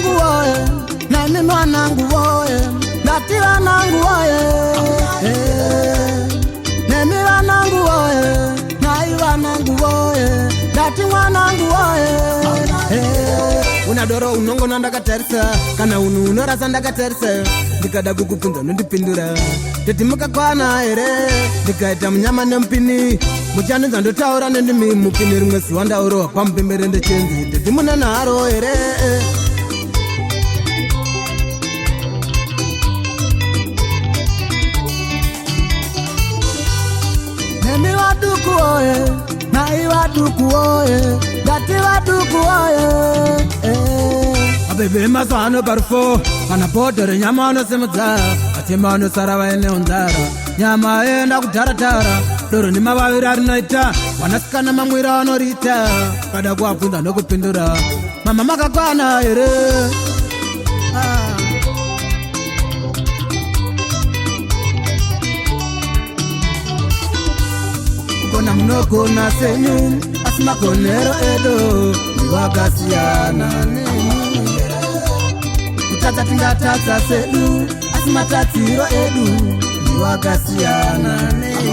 wanangu woye, nami mwanangu woye, ndati wanangu woye, nami wanangu woye, nai wanangu woye, ndati mwanangu woye. Unadoro unongo ndakatarisa, kana unorasa ndakatarisa, ndikada kukubvunza nondipindura, tetimuka kwana here, ndikaita munyama nempini, muchanidza ndotaura nendimi mupini rimwe zuva ndauro pamupembere ndechenzi, tetimuna nharo here. Nemi waduku oye, nai waduku oye, ndati waduku oye. Abebe masano parfo, kana potere nyama anosemudza, atemba anosara vaine unzara, nyama enda kutaratara, doro ni mavaviri arinoita, wanasikana mamwira anorita, kada kuabvunza nokupindura, mama makakwana here. Kona munogona senyu, asi magonero edo ndiwakasiyana nemi. Kutadza tingatadza sedu, asi matadziro edu ndiwakasiyana nemi.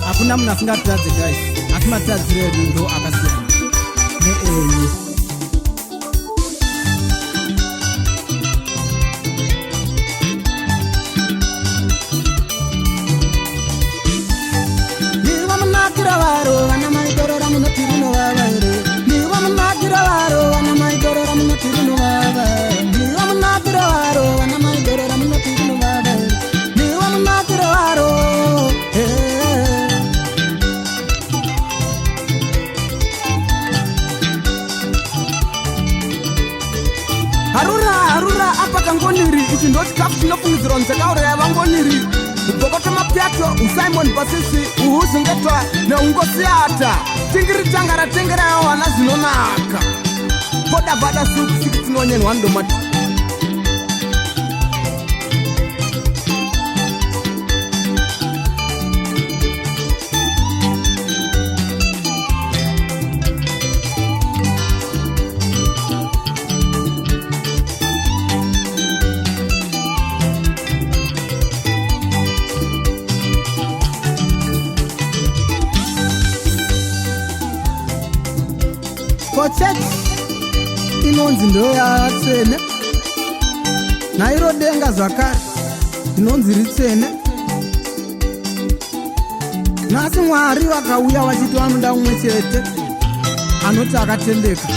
Hakuna munhu asingatadze guys, asi matadziro edu ndo akasiyana neenyu. Harura apa kangoniri, ichi ndo chikafu chinofungidzirwa nzekauro yavangoniri. Ubhokota mapiato, uSimon Basisi, uhuzungetwa neungosiata. Tingiri tangara tengera yao wana zinonaka. Poda vada suku sikitinonyen wandomati. Church inonzi ndoyatsvene, nairo denga zvakare inonzi ritsvene. Nhasi Mwari vakauya vachiti vanoda mumwe chete anoti akatendeka,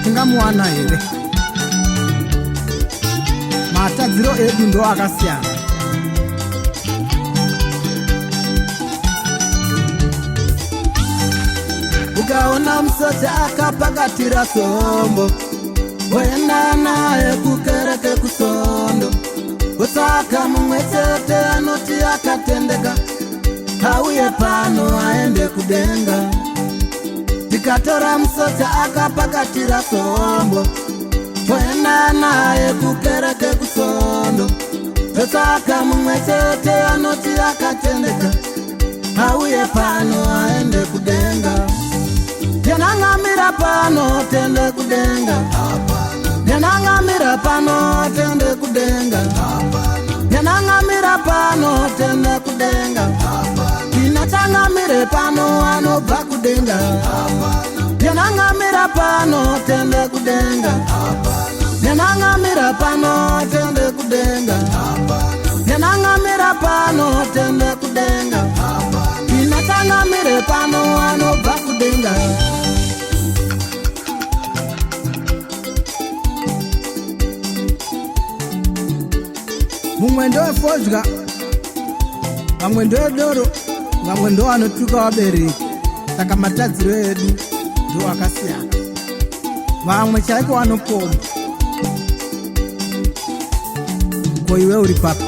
tingamuwana here? Matadziro edu ndo akasiyana. Ukaona msota akapakatira sombo, woenda naye kukereke kusondo, wosaka mumwe chete anoti akatendeka, auye pano aende kudenga. Tikatora msota akapakatira sombo, woenda naye kukereke kusondo, wosaka mumwe chete anoti akatendeka, auye pano aende kudenga. Yanangamira pano tende kudenga, yanangamira pano tende kudenga, yanangamira pano tende kudenga, inatangamire pano anobva kudenga, yanangamira pano tende kudenga, yanangamira pano tende kudenga, yanangamira pano tende kudenga, inatangamire pano anobva kudenga. Mumwe ndowefodya, vamwe ndowedoro, vamwe ndo vanotuka vabereki. Saka matadziro edu ndo akasiyana. Vamwe chaiko vanopomba. Ko iwe uri papa?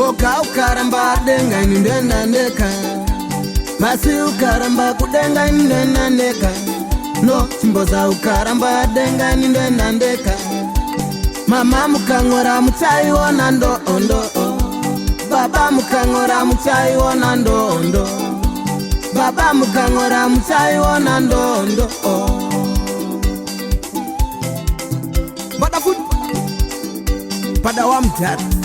Oka ukaramba denga nindena neka Masi ukaramba kudenga nindena neka No chimboza ukaramba denga nindena neka Mama mukangora muchai wona ndo ondo Baba mukangora muchai wona ndo ondo Baba mukangora muchai wona ndo ondo Bada food Pada wa mtatu